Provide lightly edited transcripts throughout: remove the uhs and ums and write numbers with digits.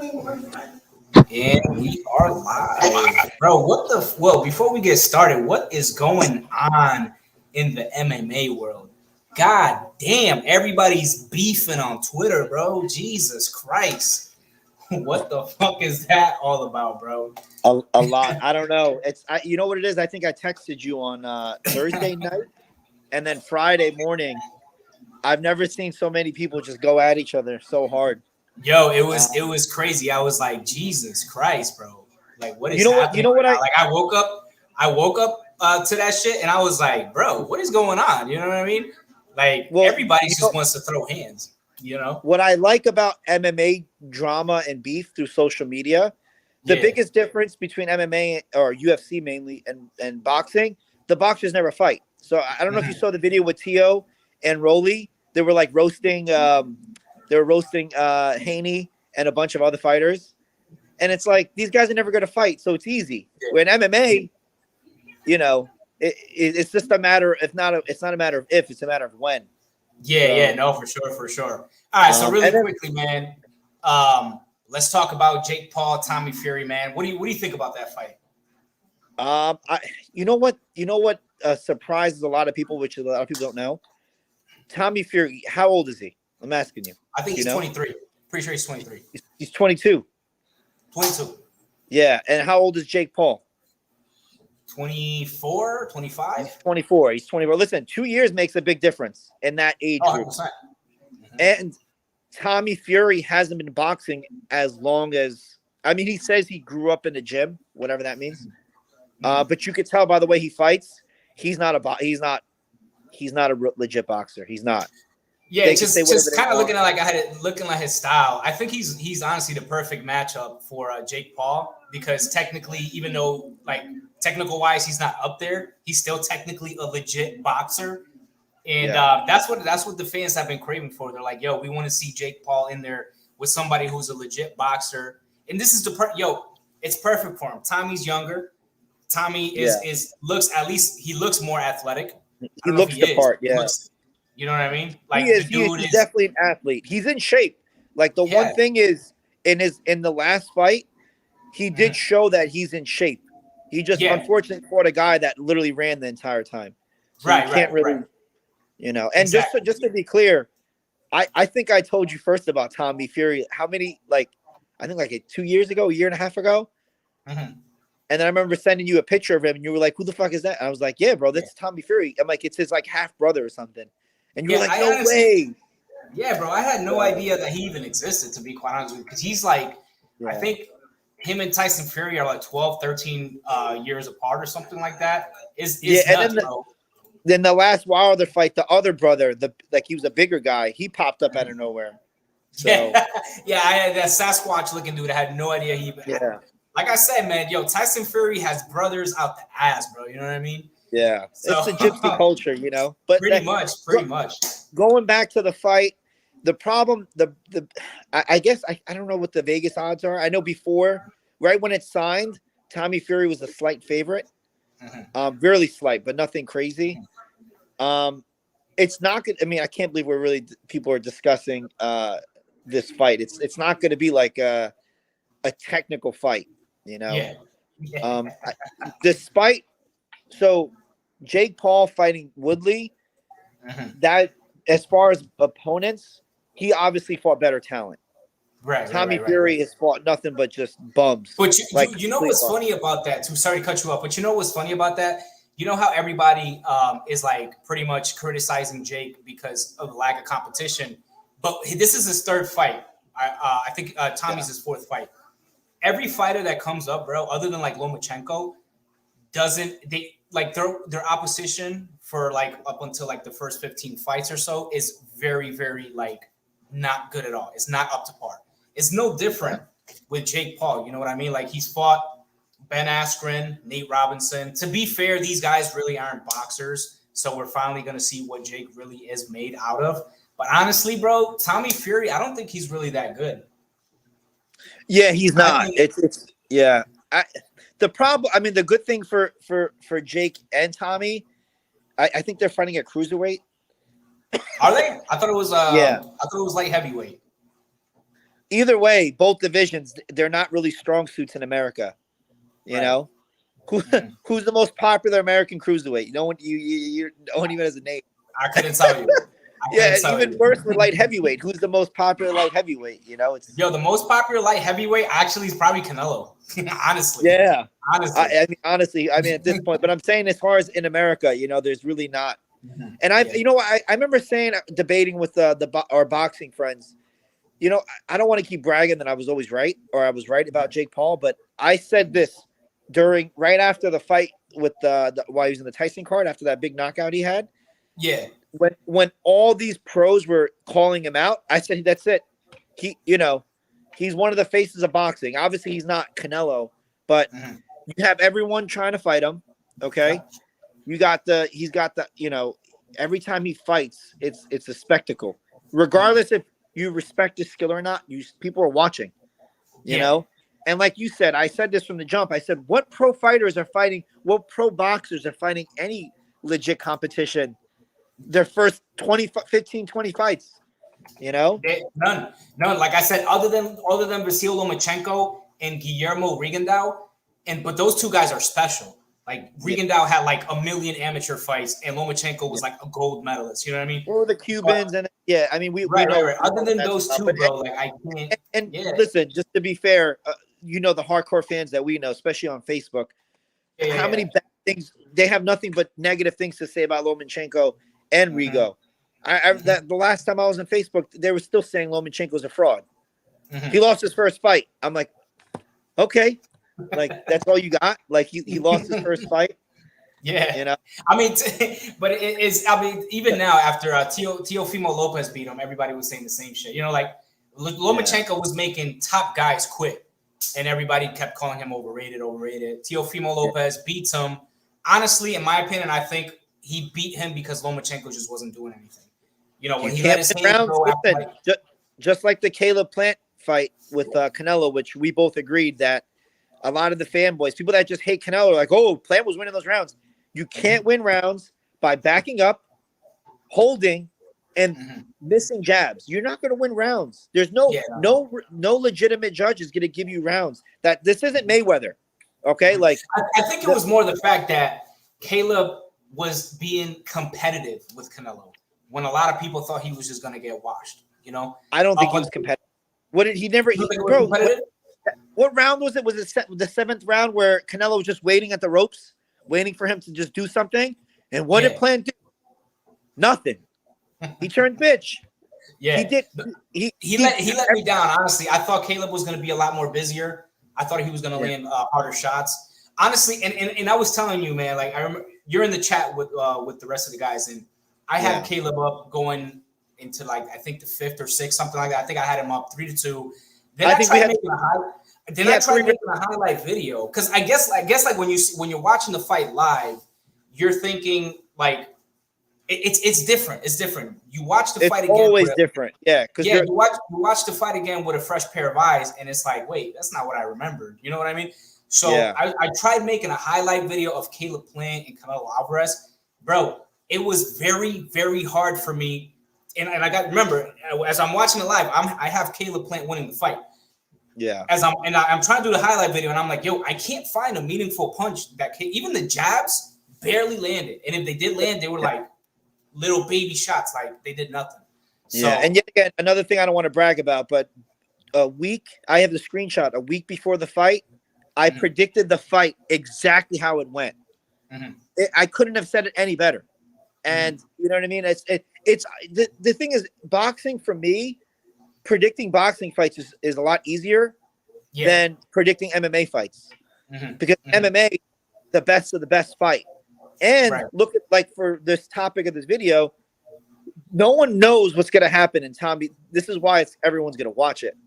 And we are live. Bro, well, before we get started, what is going on in the MMA world? God damn, everybody's beefing on Twitter, bro. Jesus Christ. What the fuck is that all about, bro? A lot. I don't know. You know what it is? I think I texted you on Thursday night and then Friday morning. I've never seen so many people just go at each other so hard. Yo, it was crazy. I was like, Jesus Christ, bro. Like, what is You know what? happening You know right what now? Like, I woke up to that shit, and I was like, bro, what is going on? You know what I mean? Like, Well, everybody you just know, wants to throw hands. You know? what I like about MMA drama and beef through social media, the Yeah. biggest difference between MMA or UFC mainly and boxing, the boxers never fight. So I don't know if you saw the video with Tio and Rolly. They were like roasting. They were roasting Haney and a bunch of other fighters, and it's like these guys are never going to fight, so it's easy. When MMA, you know, it's just a matter. It's not a matter of if. It's a matter of when. Yeah, no, for sure, for sure. All right, so really And then, quickly, man. Let's talk about Jake Paul, Tommy Fury, man. What do you think about that fight? you know what surprises a lot of people, which a lot of people don't know. Tommy Fury, how old is he? I'm asking you. I think You he's know, 23. Pretty sure he's 23. he's 22. 22. Yeah, and how old is Jake Paul? 24, 25? He's 24. He's 24. Listen, 2 years makes a big difference in that age Oh, group. 100%. And Tommy Fury hasn't been boxing as long as. I mean, he says he grew up in the gym, whatever that means. But you could tell by the way he fights, he's not a legit boxer. He's not. Yeah, They can say whatever just they kind of want. looking like his style. I think he's honestly the perfect matchup for Jake Paul because technically, even though like technical wise he's not up there, he's still technically a legit boxer, and that's what the fans have been craving for. They're like, yo, we want to see Jake Paul in there with somebody who's a legit boxer, and this is it's perfect for him. Tommy's younger. Tommy looks at least he looks more athletic. He looks the part. Yeah. You know what I mean? Like He's definitely an athlete. He's in shape. Like the one thing is in the last fight, he did show that he's in shape. He just unfortunately fought a guy that literally ran the entire time. So you can't really, you know. And exactly. just to be clear, I think I told you first about Tommy Fury. How many I think like 2 years ago, a year and a half ago. Mm-hmm. And then I remember sending you a picture of him, and you were like, "Who the fuck is that?" And I was like, "Yeah, bro, that's Tommy Fury." I'm like, "It's his like half brother or something." And you were like, "No way." Yeah, bro. I had no idea that he even existed, to be quite honest with you. Because he's like, I think him and Tyson Fury are like 12, 13 years apart or something like that. Is nuts, bro. Then the last Wilder fight, the other brother, he was a bigger guy, he popped up out of nowhere. So yeah, I had that Sasquatch looking dude. I had no idea he like I said, man, yo, Tyson Fury has brothers out the ass, bro. You know what I mean? Yeah, so, it's a gypsy culture, you know. But pretty much. Going back to the fight, the problem, I guess I don't know what the Vegas odds are. I know before, right when it signed, Tommy Fury was a slight favorite, really slight, but nothing crazy. It's not good. I mean, I can't believe people are discussing this fight. It's not going to be like a technical fight, you know. Despite Jake Paul fighting Woodley, that as far as opponents, he obviously fought better talent. Tommy Fury has fought nothing but just bums. But you know what's funny about that too? Sorry to cut you off, but you know what's funny about that? You know how everybody is like pretty much criticizing Jake because of the lack of competition, but this is his third fight. I think Tommy's his fourth fight. Every fighter that comes up, bro, other than like Lomachenko, their opposition for like up until like the first 15 fights or so is very, very like not good at all. It's not up to par. It's no different with Jake Paul. You know what I mean? Like he's fought Ben Askren, Nate Robinson. To be fair, these guys really aren't boxers. So we're finally going to see what Jake really is made out of. But honestly, bro, Tommy Fury, I don't think he's really that good. Yeah, he's not. The problem, I mean, the good thing for Jake and Tommy, I think they're fighting at cruiserweight. Are they? I thought it was I thought it was light heavyweight. either way, both divisions, they're not really strong suits in America. You Right. know, who's the most popular American cruiserweight? No one, no one even has a name. I couldn't tell you. Yeah, and even worse with light heavyweight. Who's the most popular light heavyweight? You know, it's the most popular light heavyweight actually is probably Canelo. Honestly. yeah. Honestly. Honestly, at this point, but I'm saying as far as in America, there's really not. And I remember saying, debating with our boxing friends, I don't want to keep bragging that I was always right, or I was right about Jake Paul, but I said this right after the fight with while he was in the Tyson card, after that big knockout he had. Yeah. When all these pros were calling him out, I said, that's it. He's one of the faces of boxing. Obviously, he's not Canelo, but you have everyone trying to fight him. Okay. He's got the, every time he fights, it's a spectacle. Regardless if you respect his skill or not, people are watching, you know? And like you said, I said this from the jump. I said, what pro fighters are fighting, what pro boxers are fighting any legit competition their first 15, 20 fights, None. Like I said, other than Vasil Lomachenko and Guillermo Rigondeaux, but those two guys are special. Like Rigondeaux had like 1 million amateur fights, and Lomachenko was like a gold medalist. You know what I mean? Or the Cubans, and we right. know. Other than those two, bro, like I can't. And listen, just to be fair, the hardcore fans that we know, especially on Facebook, how many bad things they have nothing but negative things to say about Lomachenko and Rigo. The last time I was on Facebook, they were still saying Lomachenko's a fraud. He lost his first fight. I'm like, okay, like that's all you got. Like he lost his first fight. Yeah, I mean, but it's. I mean, even now after Teofimo Lopez beat him, everybody was saying the same shit. Like Lomachenko was making top guys quit, and everybody kept calling him overrated. Teofimo Lopez beats him. Honestly, in my opinion, I think he beat him because Lomachenko just wasn't doing anything. When he let his hands go. Just like the Caleb Plant fight with Canelo, which we both agreed that a lot of the fanboys, people that just hate Canelo, are like, oh, Plant was winning those rounds. You can't win rounds by backing up, holding, and missing jabs. You're not going to win rounds. There's no legitimate judge is going to give you rounds. That this isn't Mayweather, okay? Like I think it was more the fact that Caleb was being competitive with Canelo when a lot of people thought he was just going to get washed. I don't think he was competitive. What did he never? What round was it? Was it the 7th round where Canelo was just waiting at the ropes, waiting for him to just do something? And what did Plant do? Nothing. He turned bitch. Yeah, he did. He let me down. Honestly, I thought Caleb was going to be a lot more busier. I thought he was going to land harder shots. Honestly, and I was telling you, man. Like I remember you're in the chat with the rest of the guys, and I had Caleb up going into like I think the 5th or 6th, something like that. I think I had him up 3-2. Then I tried making a highlight video because I guess like when you're watching the fight live, you're thinking like it's different. It's different. You watch the fight again. It's always different. Yeah, because you watch the fight again with a fresh pair of eyes, and it's like, wait, that's not what I remembered. You know what I mean? So I tried making a highlight video of Caleb Plant and Canelo Alvarez, bro. It was very, very hard for me. And I got remember as I'm watching it live, I have Caleb Plant winning the fight. Yeah. I'm trying to do the highlight video, and I'm like, yo, I can't find a meaningful punch even the jabs barely landed, and if they did land, they were like little baby shots, like they did nothing. So, and yet again, another thing I don't want to brag about, but I have the screenshot. A week before the fight, I predicted the fight exactly how it went. I couldn't have said it any better. And you know what I mean? It's the thing is, boxing for me, predicting boxing fights is a lot easier than predicting MMA fights because MMA, the best of the best fight. And look at like for this topic of this video, no one knows what's going to happen in Tommy. This is why everyone's going to watch it.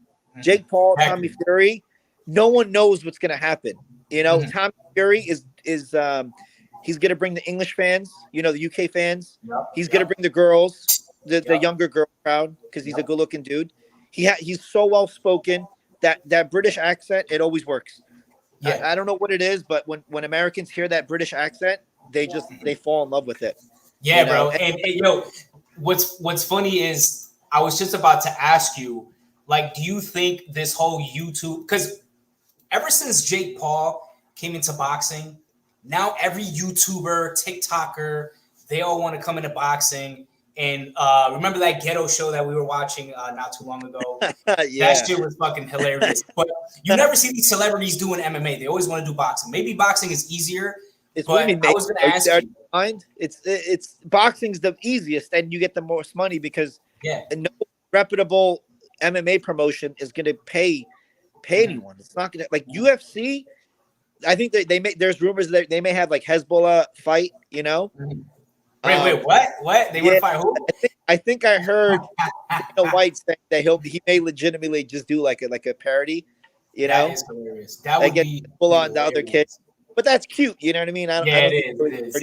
Jake Paul, Tommy Fury, no one knows what's going to happen. Tommy Fury is he's going to bring the English fans, the UK fans. He's going to bring the girls, the younger girl crowd, because he's a good-looking dude. He's so well-spoken. That British accent, it always works. I don't know what it is, but when Americans hear that British accent, they fall in love with it. Bro. And what's funny is I was just about to ask you, Like, do you think this whole YouTube, because ever since Jake Paul came into boxing, now every YouTuber, TikToker, they all want to come into boxing. And remember that ghetto show that we were watching not too long ago? Yeah. That shit was fucking hilarious. But you never see these celebrities doing MMA. They always want to do boxing. Maybe boxing is easier. It's But really I was going to ask you. mind. It's boxing's the easiest, and you get the most money because no reputable MMA promotion is going to pay anyone. It's not going to, like, UFC. I think they may. There's rumors that they may have like Hezbollah fight. You know. Wait, what? They would fight who? I think I heard Dana White say that he may legitimately just do like a parody. You know, that is hilarious. That would be full on the other kids, but that's cute. You know what I mean? It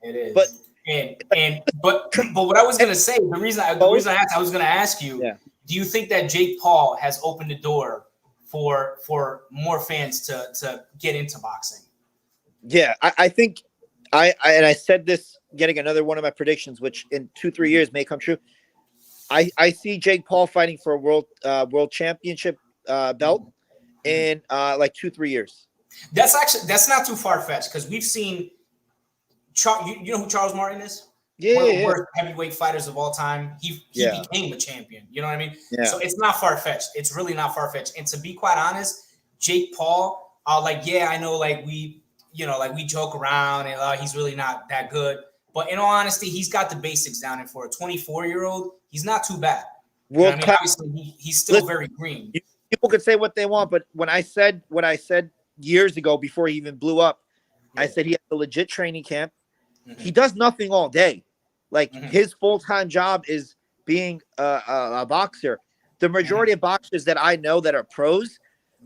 is. But what I was gonna say, the reason I asked, I was gonna ask you, do you think that Jake Paul has opened the door for more fans to get into boxing? Yeah, I think I said this, getting another one of my predictions, which in 2-3 years may come true. I see Jake Paul fighting for a world championship belt in like 2-3 years. That's not too far fetched, because we've seen. You know who Charles Martin is? Yeah, one of the worst heavyweight fighters of all time. He became a champion. You know what I mean? Yeah. So it's not far fetched. It's really not far fetched. And to be quite honest, Jake Paul, I know, like we joke around and he's really not that good. But in all honesty, he's got the basics down. And for a 24-year-old, he's not too bad. World class. Obviously, he's still very green. People could say what they want, but when I said what I said years ago before he even blew up, I said he has a legit training camp. He does nothing all day. Like his full-time job is being a boxer. The majority of boxers that I know that are pros,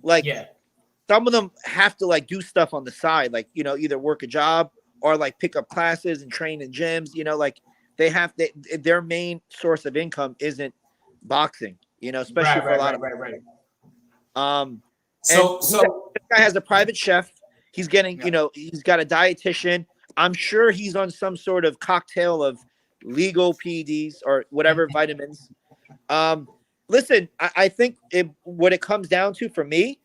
some of them have to like do stuff on the side, like, you know, either work a job or like pick up classes and train in gyms. You know, like their main source of income isn't boxing. You know, especially for a lot of So this guy has a private chef. He's getting, you know, he's got a dietitian. I'm sure he's on some sort of cocktail of legal PEDs or whatever vitamins. Listen, I think what it comes down to for me,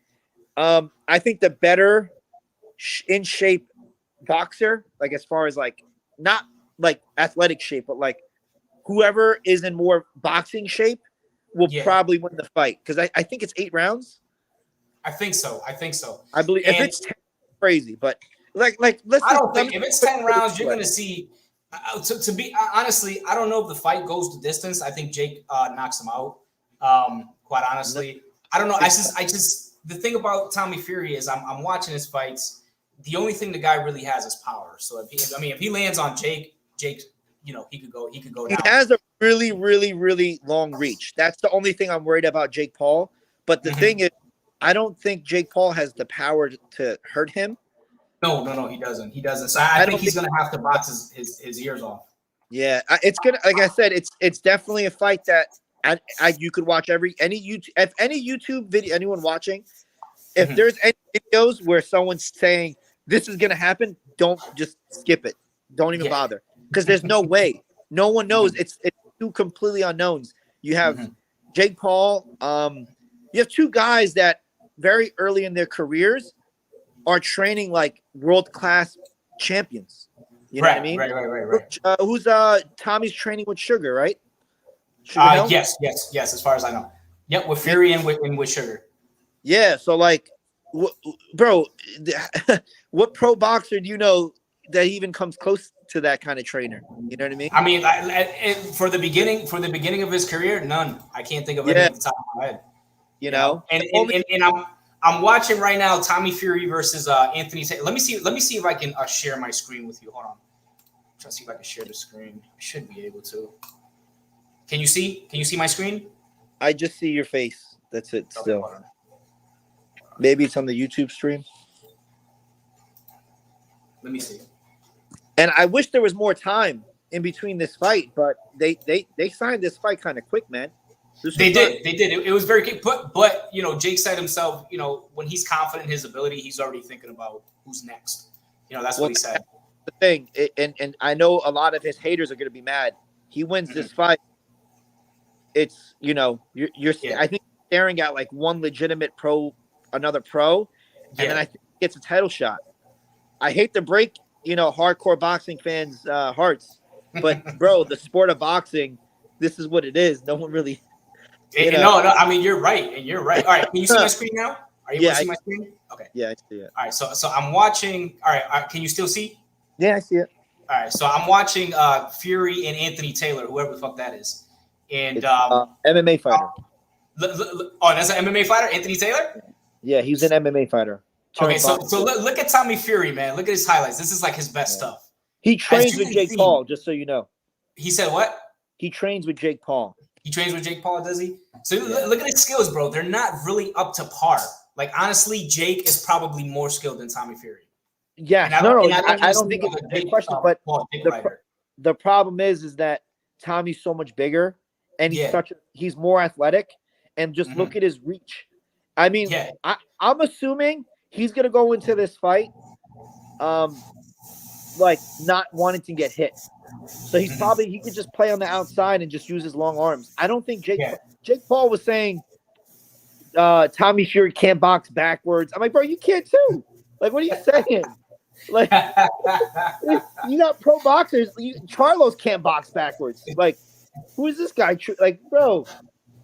I think the better in shape boxer, like as far as like not like athletic shape, but like whoever is in more boxing shape will probably win the fight, because I think it's 8 rounds. I think so. I believe if it's 10, crazy, but. Like, let's. I don't think if it's 10 rounds, you're gonna see. To be honestly, I don't know if the fight goes the distance. I think Jake knocks him out. Quite honestly, I don't know. I just the thing about Tommy Fury is I'm watching his fights. The only thing the guy really has is power. So if he lands on Jake, you know, he could go down. He has a really, really, really long reach. That's the only thing I'm worried about Jake Paul. But the thing is, I don't think Jake Paul has the power to hurt him. No, he doesn't. So I think he's going to have to box his ears off. Yeah, it's gonna. Like I said, it's definitely a fight that you could watch any YouTube video. Anyone watching, if there's any videos where someone's saying this is gonna happen, don't just skip it. Don't even bother, because there's no way. No one knows. It's two completely unknowns. You have Jake Paul. You have two guys that very early in their careers are training like world-class champions. You know what I mean? Right. Who's Tommy's training with Sugar, right? Yes. As far as I know. Yep, with Fury and with Sugar. Yeah. So like, bro, what pro boxer do you know that even comes close to that kind of trainer? You know what I mean? I mean, for the beginning of his career, none. I can't think of any off the top of my head. You know, and I'm watching right now Tommy Fury versus Anthony. Let me see if I can share my screen with you. Hold on. I'm trying to see if I can share the screen. I should be able to. Can you see my screen? I just see your face. That's it. Okay, still. Maybe it's on the YouTube stream. Let me see. And I wish there was more time in between this fight, but they signed this fight kind of quick, man. They did. It was very quick. But you know, Jake said himself, you know, when he's confident in his ability, he's already thinking about who's next. You know, that's what he said. The thing, and I know a lot of his haters are going to be mad. He wins this fight. It's, you know, you're I think staring at like one legitimate pro, another pro, and then I think he gets a title shot. I hate to break, hardcore boxing fans' hearts, but bro, the sport of boxing, this is what it is. No one really. No, I mean you're right, and you're right. All right, can you see my screen now? Are you able to see my screen? Okay. Yeah, I see it. All right, so I'm watching. All right, can you still see? Yeah, I see it. All right, so I'm watching Fury and Anthony Taylor, whoever the fuck that is, and MMA fighter. Oh, that's an MMA fighter, Anthony Taylor. Yeah, he's an MMA fighter. Okay, so look at Tommy Fury, man. Look at his highlights. This is like his best stuff. He trains with Jake Paul, just so you know. He said what? He trains with Jake Paul. He trains with Jake Paul, does he? So look at his skills, bro. They're not really up to par. Like honestly, Jake is probably more skilled than Tommy Fury. Yeah, I don't think it's a big question, but the problem is that Tommy's so much bigger, and he's more athletic, and just look at his reach. I mean, I'm assuming he's gonna go into this fight, like not wanting to get hit. So he could just play on the outside and just use his long arms. I don't think Jake Paul was saying Tommy Fury can't box backwards. I'm like, bro, you can't too. Like, what are you saying? Like, you got pro boxers. Charlos can't box backwards. Like, who is this guy? Like, bro,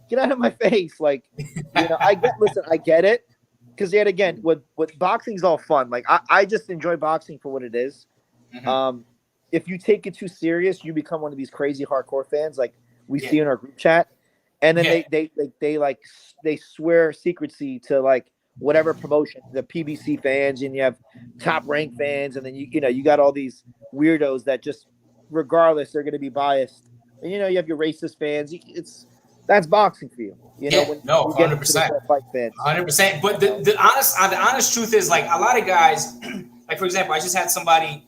get out of my face. Like, I get it. Because yet again, with boxing's all fun. Like, I just enjoy boxing for what it is. If you take it too serious, you become one of these crazy hardcore fans, like we see in our group chat, and then they swear secrecy to like whatever promotion, the PBC fans, and you have Top Rank fans, and then you got all these weirdos that just, regardless, they're going to be biased, and you have your racist fans. That's boxing for you, when 100%, fight fans. 100%. But the honest truth is, like a lot of guys, like for example, I just had somebody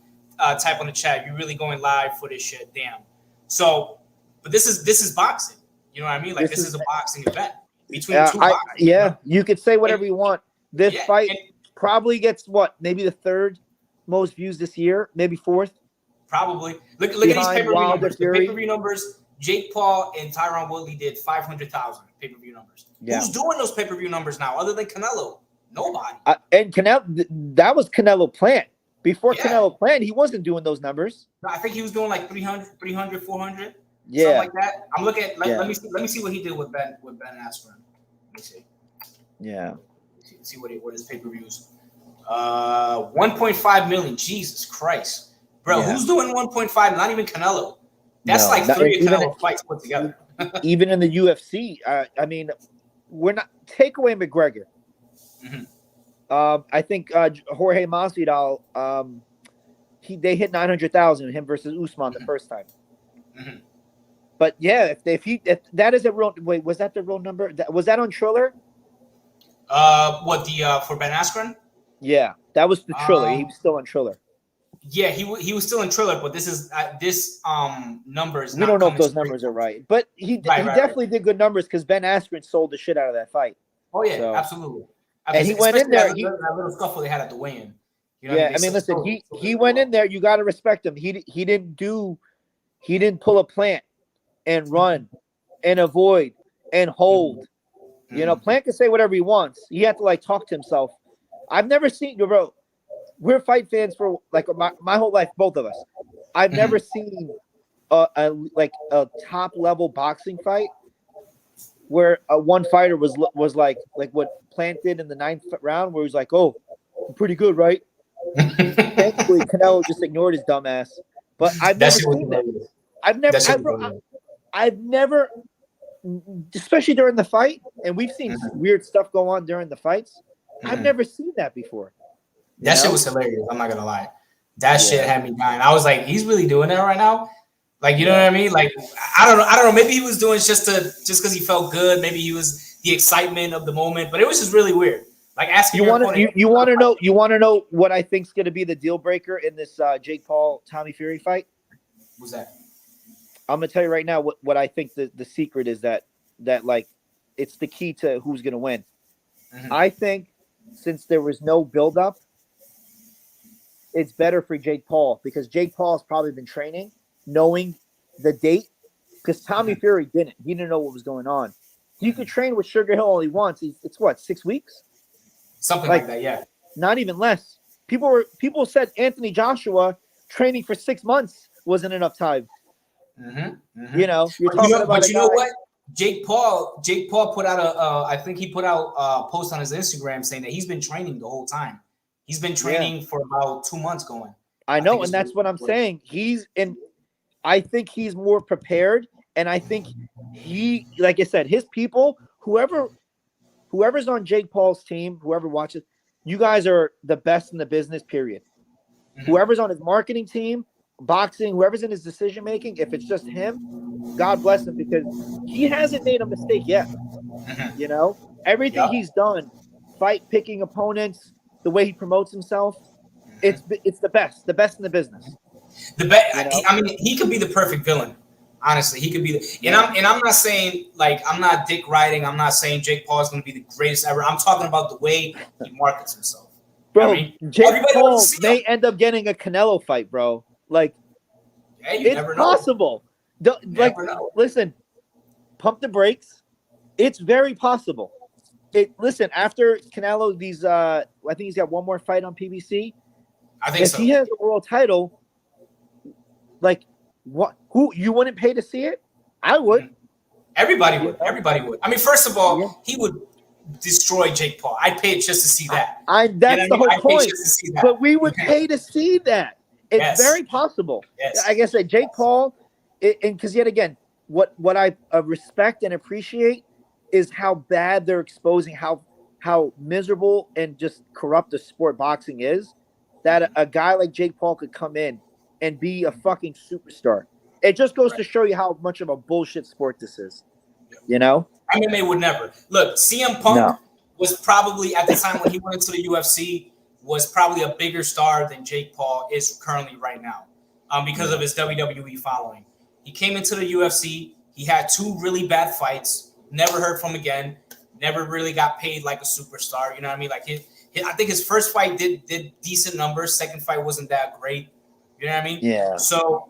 type on the chat, "You're really going live for this shit." Damn. So, but this is boxing. You know what I mean? Like this is a boxing event between two boxers. Yeah, you could say whatever you want. This fight probably gets maybe the third most views this year, maybe fourth. Probably. Look at these pay-per-view numbers. The pay-per-view numbers. Jake Paul and Tyron Woodley did 500,000 pay-per-view numbers. Yeah. Who's doing those pay-per-view numbers now, other than Canelo? Nobody. And Canelo, that was Canelo Plant. Before Canelo Plant, he wasn't doing those numbers. No, I think he was doing like 300, 400. Yeah, something like that. I'm looking at let me see what he did with Ben Askren. Let me see. Yeah. See what his pay-per-views. 1.5 million. Jesus Christ, bro. Who's doing 1.5? Not even Canelo. That's like 3 Canelo fights put together. Even in the UFC, I mean, we're not take away McGregor. I think Jorge Masvidal, they hit 900,000 him versus Usman the first time. But yeah, if that is a real was that the real number? Was that on Triller? For Ben Askren? Yeah, that was the Triller. He was still on Triller. Yeah, he was still in Triller, but this is this number is. We don't know if those numbers are right, but he definitely did good numbers because Ben Askren sold the shit out of that fight. Oh yeah, absolutely. And he went in there. That little scuffle they had at the weigh-in. I mean, listen, he went in there. You got to respect him. He didn't pull a Plant and run and avoid and hold. Plant can say whatever he wants. He had to like talk to himself. I've never seen bro. We're fight fans for like my whole life, both of us. I've never seen a top level boxing fight where one fighter was like what Plant did in the 9th round, where he was like, "Oh, I'm pretty good, right?" Thankfully, Canelo just ignored his dumb ass. But I've never seen that. I've never, especially during the fight, and we've seen weird stuff go on during the fights. I've never seen that before. That shit was hilarious. I'm not gonna lie. That shit had me dying. I was like, he's really doing that right now. Like, you know what I mean? Like, I don't know. Maybe he was doing it just because he felt good. Maybe he was the excitement of the moment. But it was just really weird. Like asking you want to know what I think's going to be the deal breaker in this Jake Paul Tommy Fury fight? What's that? I'm gonna tell you right now what I think the secret is that like it's the key to who's gonna win. I think since there was no buildup, it's better for Jake Paul because Jake Paul has probably been training, knowing the date, because Tommy Fury didn't. He didn't know what was going on. He could train with Sugar Hill all he wants. It's what, 6 weeks? Something like that, yeah. Not even less. People said Anthony Joshua training for 6 months wasn't enough time. You know, you're talking about. But you know what? Jake Paul put out I think he put out a post on his Instagram saying that he's been training the whole time. He's been training for about 2 months going. I know, and that's what I'm saying. I think he's more prepared, and I think he, like I said, his people, whoever's on Jake Paul's team, whoever watches, you guys are the best in the business, period. Whoever's on his marketing team, boxing, whoever's in his decision making, if it's just him, God bless him, because he hasn't made a mistake yet. You know, everything he's done, fight picking opponents, the way he promotes himself, it's the best in the business. The best. You know? I mean, he could be the perfect villain. Honestly, he could be and I'm not saying, like, I'm not dick riding. I'm not saying Jake Paul is going to be the greatest ever. I'm talking about the way he markets himself. Bro, I mean, Jake Paul may end up getting a Canelo fight, bro. Like, it's possible. Like, listen, pump the brakes. It's very possible. Listen, after Canelo, I think he's got one more fight on PBC. I think so. If he has a world title, like, what? Who you wouldn't pay to see it? I would. Everybody would. Everybody would. I mean, first of all, he would destroy Jake Paul. I'd pay it just to see that. That's the whole point. But we would pay to see that. It's very possible. Like I said, Jake Paul, and because yet again, what I respect and appreciate is how bad they're exposing how miserable and just corrupt the sport boxing is. That a guy like Jake Paul could come in and be a fucking superstar. It just goes to show you how much of a bullshit sport this is. You know? MMA would never. Look, CM Punk was probably, at the time when he went into the UFC, was probably a bigger star than Jake Paul is currently right now, because of his WWE following. He came into the UFC. He had 2 really bad fights. Never heard from again. Never really got paid like a superstar. You know what I mean? Like I think his first fight did decent numbers. Second fight wasn't that great. You know what I mean? Yeah. So,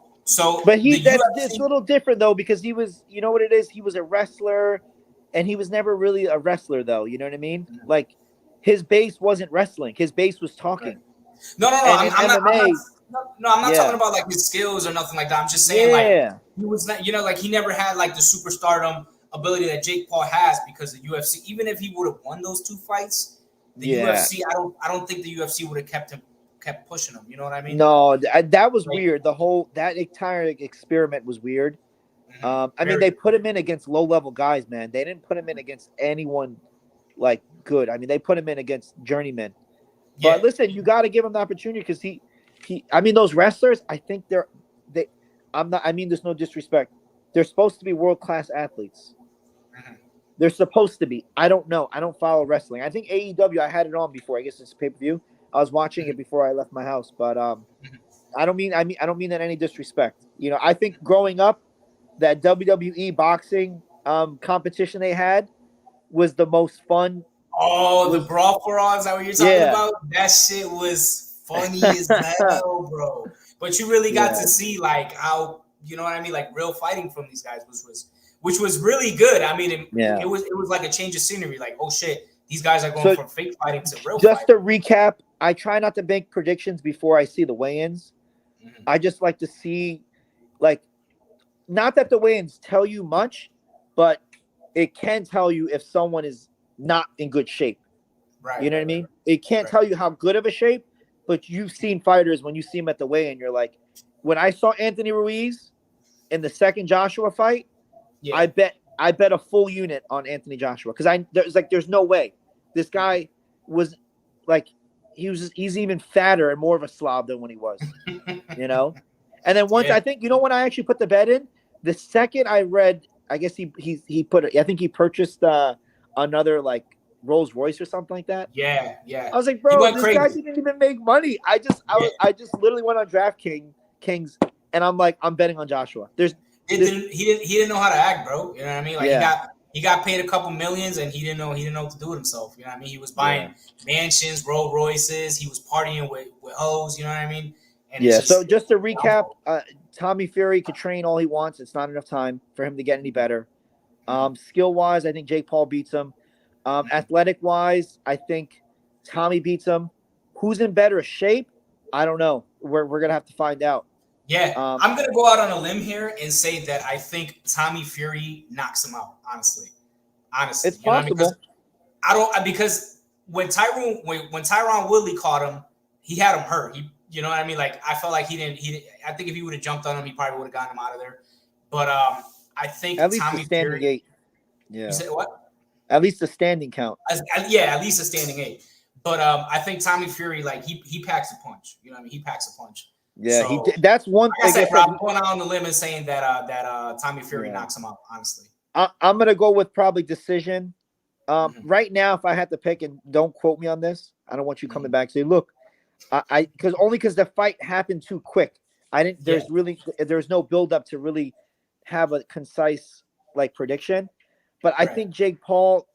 but it's a little different though, because he was, you know what it is? He was a wrestler, and he was never really a wrestler though. You know what I mean? Like, his base wasn't wrestling. His base was talking. No. I'm not talking about like his skills or nothing like that. I'm just saying like he was not, you know, like he never had like the superstardom ability that Jake Paul has, because the UFC, even if he would have won those 2 fights, the UFC, I don't think the UFC would have kept pushing him. You know what I mean? No, that was weird. That entire experiment was weird. I mean, they put him in against low-level guys, man. They didn't put him in against anyone like good. I mean, they put him in against journeymen. But listen, you got to give him the opportunity, because he. I mean, those wrestlers, I think I mean, there's no disrespect. They're supposed to be world-class athletes. They're supposed to be. I don't know. I don't follow wrestling. I think AEW, I had it on before. I guess it's pay-per-view. I was watching it before I left my house, but I don't mean that any disrespect. You know, I think growing up, that WWE boxing competition they had was the most fun. Oh, the Brawl for All, is that what you're talking about? That shit was funny as hell, bro. But you really got to see like how, you know what I mean, like real fighting from these guys, which was really good. I mean, it was like a change of scenery. Like, oh shit, these guys are going from fake fighting to real fighting. Just to recap, I try not to make predictions before I see the weigh-ins. I just like to see, like, not that the weigh-ins tell you much, but it can tell you if someone is not in good shape. Right. You know what I mean? It can't tell you how good of a shape, but you've seen fighters when you see them at the weigh-in, you're like, when I saw Anthony Ruiz in the second Joshua fight, I bet a full unit on Anthony Joshua, because there's no way this guy was like, he's even fatter and more of a slob than when he was, you know. And then once I think, you know, when I actually put the bet in, the second I read, I guess he purchased another like Rolls Royce or something like that. Yeah. I was like, bro, this guy didn't even make money. I just literally went on DraftKings and I'm like, I'm betting on Joshua. He didn't know how to act, bro. You know what I mean? Like he got paid a couple millions and he didn't know what to do with himself. You know what I mean? He was buying mansions, Rolls Royces. He was partying with hoes. You know what I mean? And so just to recap, Tommy Fury could train all he wants. It's not enough time for him to get any better. Skill wise, I think Jake Paul beats him. Athletic wise, I think Tommy beats him. Who's in better shape? I don't know. We're gonna have to find out. Yeah, I'm gonna go out on a limb here and say that I think Tommy Fury knocks him out. Honestly, It's possible. Because when Tyron Woodley caught him, he had him hurt. You know what I mean? Like I felt like he didn't. I think if he would have jumped on him, he probably would have gotten him out of there. But I think At least Tommy the standing Fury. 8. Yeah. You said what? At least the standing count. Yeah, at least a standing 8. But I think Tommy Fury, like he packs a punch. You know what I mean? He packs a punch. Yeah, So, that's one like thing. I said, I'm going out on the limb and saying that Tommy Fury knocks him out. Honestly, I'm gonna go with probably decision. Right now, if I had to pick, and don't quote me on this, I don't want you coming back and say, look, because the fight happened too quick. There's no build up to really have a concise like prediction. But I think Jake Paul,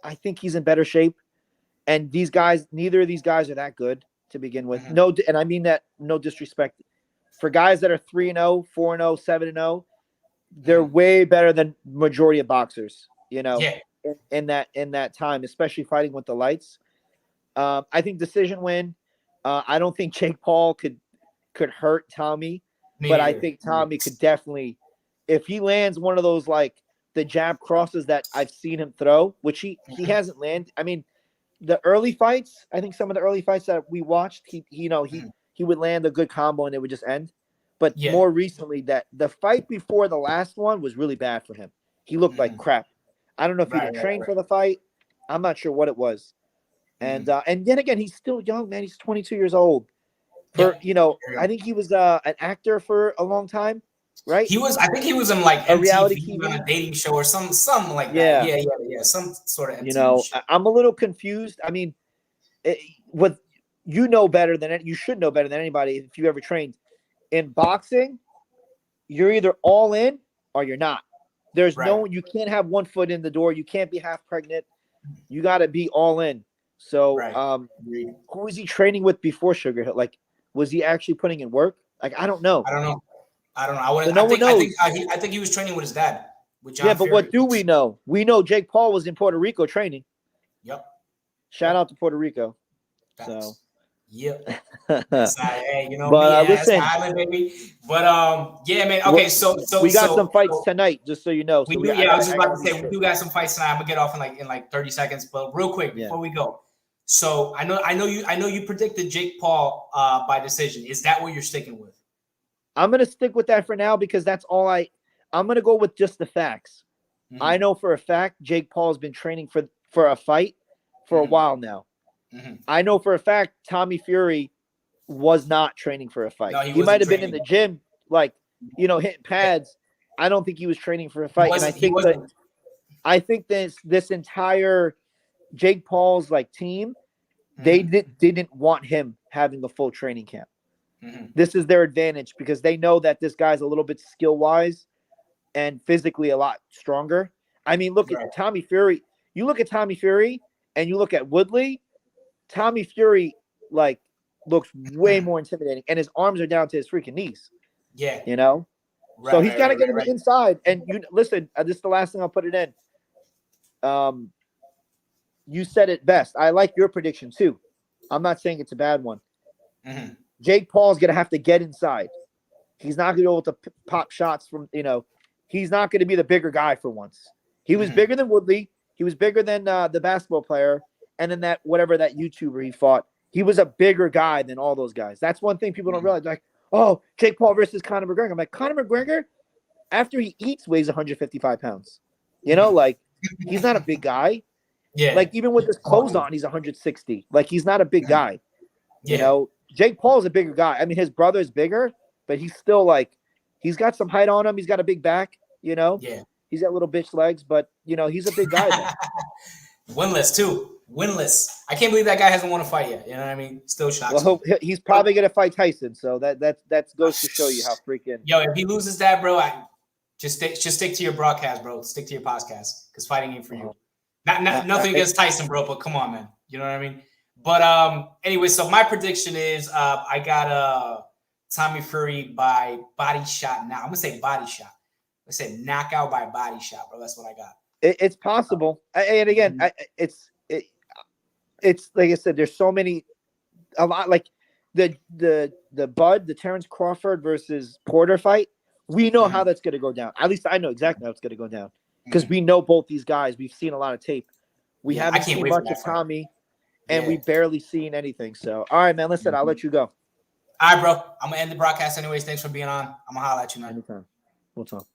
I think he's in better shape, and these guys, neither of these guys are that good to begin with. No, and I mean that no disrespect for guys that are 3-0, 4-0, 7-0. They're way better than majority of boxers. You know. Yeah. In that time, especially fighting with the lights. I think decision win. I don't think Jake Paul could hurt Tommy, but I think Tommy could definitely, if he lands one of those like the jab crosses that I've seen him throw, which he hasn't landed. I mean, the early fights, I think some of the early fights that we watched, he would land a good combo and it would just end. But more recently, that the fight before the last one was really bad for him. He looked like crap. I don't know if he didn't train for the fight. I'm not sure what it was. And then again, he's still young, man. He's 22 years old. I think he was an actor for a long time, right? I think he was in like a MTV, reality TV on a dating show or something like that. Yeah. Some sort of MTV show. I'm a little confused. I mean, you should know better than anybody if you ever trained. In boxing, you're either all in or you're not. There's you can't have one foot in the door. You can't be half pregnant. You got to be all in. So, who was he training with before Sugar Hill? Like, was he actually putting in work? Like, I don't know. I think he was training with his dad. With John Fury. But what do we know? We know Jake Paul was in Puerto Rico training. Yep. Shout out to Puerto Rico. That's, so. Yep. Hey, you know, but listen, island, baby. But yeah, man. Okay, so we got some fights tonight, just so you know. I was just about to say we do got some fights tonight. I'm gonna get off in like 30 seconds, but real quick before we go. So I know you predicted Jake Paul by decision. Is that what you're sticking with? I'm gonna stick with that for now because that's all I'm gonna go with just the facts. I know for a fact Jake Paul has been training for a fight for a while now. I know for a fact Tommy Fury was not training for a fight. No, he might have been in the gym, like, hitting pads. I don't think he was training for a fight. And I think this entire Jake Paul's like team, they didn't want him having a full training camp. This is their advantage because they know that this guy's a little bit skill wise and physically a lot stronger. I mean, look at Tommy Fury. You look at Tommy Fury and you look at Woodley. Tommy Fury looks way more intimidating, and his arms are down to his freaking knees. Yeah, so he's got to get him inside. And you listen. This is the last thing I'll put it in. You said it best. I like your prediction too. I'm not saying it's a bad one. Jake Paul's gonna have to get inside. He's not gonna be able to pop shots from. He's not gonna be the bigger guy for once. He was bigger than Woodley. He was bigger than the basketball player. And then that YouTuber he fought, he was a bigger guy than all those guys. That's one thing people don't realize. Like, oh, Jake Paul versus Conor McGregor. I'm like, Conor McGregor, after he eats, weighs 155 pounds. Like, he's not a big guy. Yeah. Like, even with his clothes on, he's 160. Like, he's not a big guy. Jake Paul's a bigger guy. I mean, his brother's bigger, but he's still like, he's got some height on him. He's got a big back, Yeah. He's got little bitch legs, but, he's a big guy. Winless too. Winless. I can't believe that guy hasn't won a fight yet. You know what I mean? Still shocks. Well, he's probably gonna fight Tyson, so that goes to show you how freaking. Yo, if he loses that, bro, just stick to your broadcast, bro. Stick to your podcast because fighting ain't for you. Nothing against Tyson, bro, but come on, man. You know what I mean? But anyway, so my prediction is I got Tommy Fury by body shot. Now I'm gonna say body shot. let's say knockout by body shot, bro. That's what I got. It's possible. And again, it's like I said, there's so many, a lot like the Terrence Crawford versus Porter fight. We know how that's going to go down. At least I know exactly how it's going to go down because we know both these guys. We've seen a lot of tape. We haven't seen much of Tommy, and we've barely seen anything. So, all right, man. Listen, I'll let you go. All right, bro. I'm gonna end the broadcast anyways. Thanks for being on. I'm gonna holler at you, man. Anytime. We'll talk.